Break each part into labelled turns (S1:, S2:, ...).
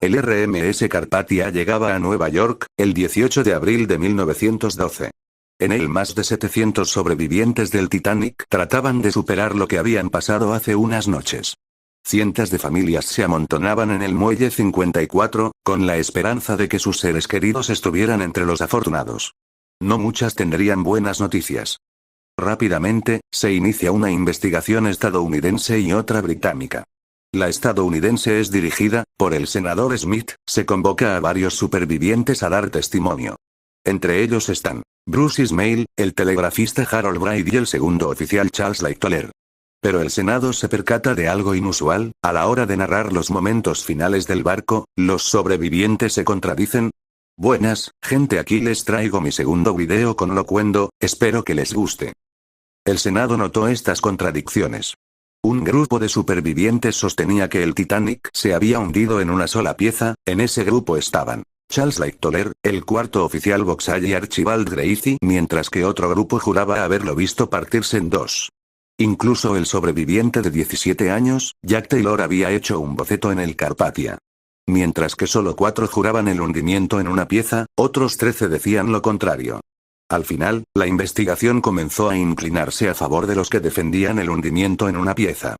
S1: El RMS Carpathia llegaba a Nueva York, el 18 de abril de 1912. En él más de 700 sobrevivientes del Titanic trataban de superar lo que habían pasado hace unas noches. Cientos de familias se amontonaban en el muelle 54, con la esperanza de que sus seres queridos estuvieran entre los afortunados. No muchas tendrían buenas noticias. Rápidamente, se inicia una investigación estadounidense y otra británica. La estadounidense es dirigida por el senador Smith, se convoca a varios supervivientes a dar testimonio. Entre ellos están Bruce Ismay, el telegrafista Harold Bride y el segundo oficial Charles Lightoller. Pero el Senado se percata de algo inusual: a la hora de narrar los momentos finales del barco, los sobrevivientes se contradicen. Buenas, gente, aquí les traigo mi segundo video con locuendo, espero que les guste. El Senado notó estas contradicciones. Un grupo de supervivientes sostenía que el Titanic se había hundido en una sola pieza. En ese grupo estaban Charles Lightoller, el cuarto oficial Boxall y Archibald Gracie, mientras que otro grupo juraba haberlo visto partirse en dos. Incluso el sobreviviente de 17 años, Jack Taylor, había hecho un boceto en el Carpathia. Mientras que solo 4 juraban el hundimiento en una pieza, otros 13 decían lo contrario. Al final, la investigación comenzó a inclinarse a favor de los que defendían el hundimiento en una pieza.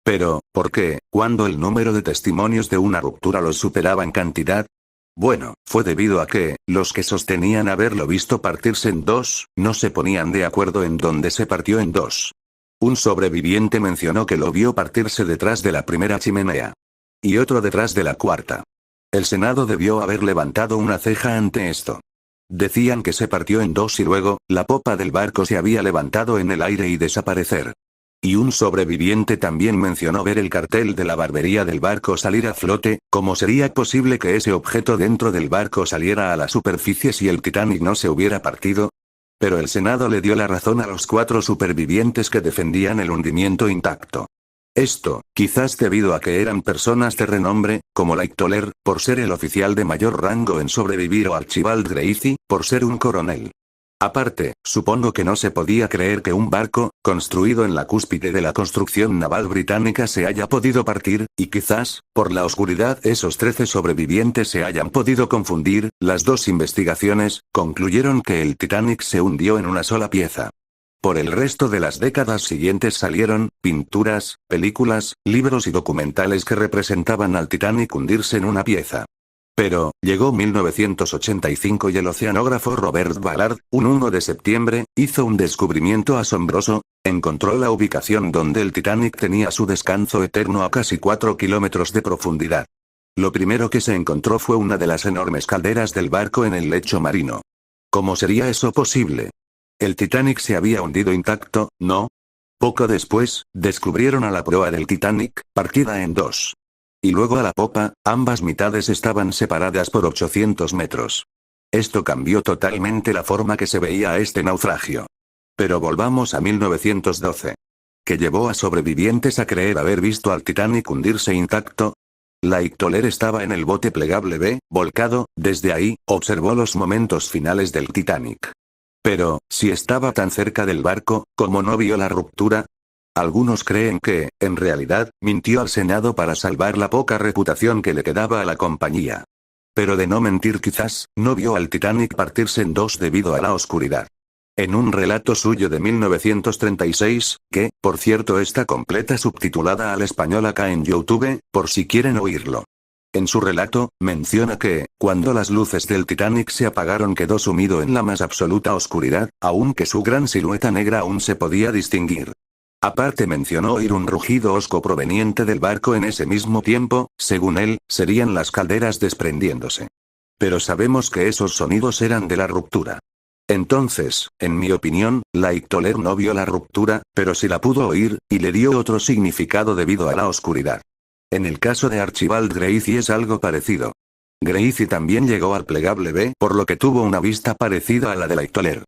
S1: Pero, ¿por qué, cuando el número de testimonios de una ruptura los superaba en cantidad? Bueno, fue debido a que, los que sostenían haberlo visto partirse en dos, no se ponían de acuerdo en dónde se partió en dos. Un sobreviviente mencionó que lo vio partirse detrás de la primera chimenea. Y otro detrás de la cuarta. El Senado debió haber levantado una ceja ante esto. Decían que se partió en dos y luego, la popa del barco se había levantado en el aire y desaparecer. Y un sobreviviente también mencionó ver el cartel de la barbería del barco salir a flote. ¿Cómo sería posible que ese objeto dentro del barco saliera a la superficie si el Titanic no se hubiera partido? Pero el Senado le dio la razón a los 4 supervivientes que defendían el hundimiento intacto. Esto, quizás debido a que eran personas de renombre, como Lightoller, por ser el oficial de mayor rango en sobrevivir, o Archibald Gracie, por ser un coronel. Aparte, supongo que no se podía creer que un barco, construido en la cúspide de la construcción naval británica, se haya podido partir, y quizás, por la oscuridad, esos 13 sobrevivientes se hayan podido confundir. Las dos investigaciones concluyeron que el Titanic se hundió en una sola pieza. Por el resto de las décadas siguientes salieron pinturas, películas, libros y documentales que representaban al Titanic hundirse en una pieza. Pero, llegó 1985 y el oceanógrafo Robert Ballard, un 1 de septiembre, hizo un descubrimiento asombroso: encontró la ubicación donde el Titanic tenía su descanso eterno a casi 4 kilómetros de profundidad. Lo primero que se encontró fue una de las enormes calderas del barco en el lecho marino. ¿Cómo sería eso posible? El Titanic se había hundido intacto, ¿no? Poco después, descubrieron a la proa del Titanic, partida en dos. Y luego a la popa, ambas mitades estaban separadas por 800 metros. Esto cambió totalmente la forma que se veía a este naufragio. Pero volvamos a 1912. ¿Qué llevó a sobrevivientes a creer haber visto al Titanic hundirse intacto? Lightoller estaba en el bote plegable B, volcado. Desde ahí, observó los momentos finales del Titanic. Pero, si estaba tan cerca del barco, ¿cómo no vio la ruptura? Algunos creen que, en realidad, mintió al Senado para salvar la poca reputación que le quedaba a la compañía. Pero de no mentir, quizás, no vio al Titanic partirse en dos debido a la oscuridad. En un relato suyo de 1936, que, por cierto, está completa subtitulada al español acá en YouTube, por si quieren oírlo. En su relato, menciona que, cuando las luces del Titanic se apagaron, quedó sumido en la más absoluta oscuridad, aunque su gran silueta negra aún se podía distinguir. Aparte mencionó oír un rugido hosco proveniente del barco en ese mismo tiempo. Según él, serían las calderas desprendiéndose. Pero sabemos que esos sonidos eran de la ruptura. Entonces, en mi opinión, Lightoller no vio la ruptura, pero sí la pudo oír, y le dio otro significado debido a la oscuridad. En el caso de Archibald Gracie es algo parecido. Gracie también llegó al plegable B, por lo que tuvo una vista parecida a la de Lightoller.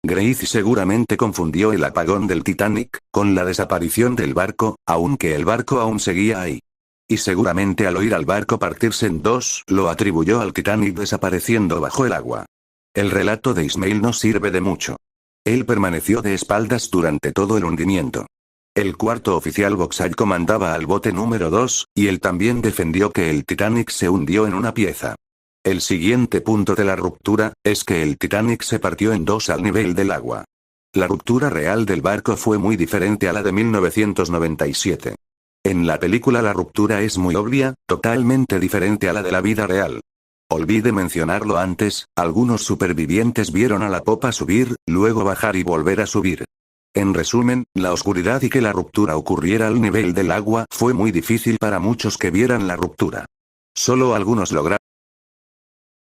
S1: Gracie seguramente confundió el apagón del Titanic con la desaparición del barco, aunque el barco aún seguía ahí. Y seguramente al oír al barco partirse en dos, lo atribuyó al Titanic desapareciendo bajo el agua. El relato de Ismay no sirve de mucho. Él permaneció de espaldas durante todo el hundimiento. El cuarto oficial Boxall comandaba al bote número 2, y él también defendió que el Titanic se hundió en una pieza. El siguiente punto de la ruptura, es que el Titanic se partió en dos al nivel del agua. La ruptura real del barco fue muy diferente a la de 1997. En la película la ruptura es muy obvia, totalmente diferente a la de la vida real. Olvidé mencionarlo antes, algunos supervivientes vieron a la popa subir, luego bajar y volver a subir. En resumen, la oscuridad y que la ruptura ocurriera al nivel del agua fue muy difícil para muchos que vieran la ruptura. Solo algunos lograron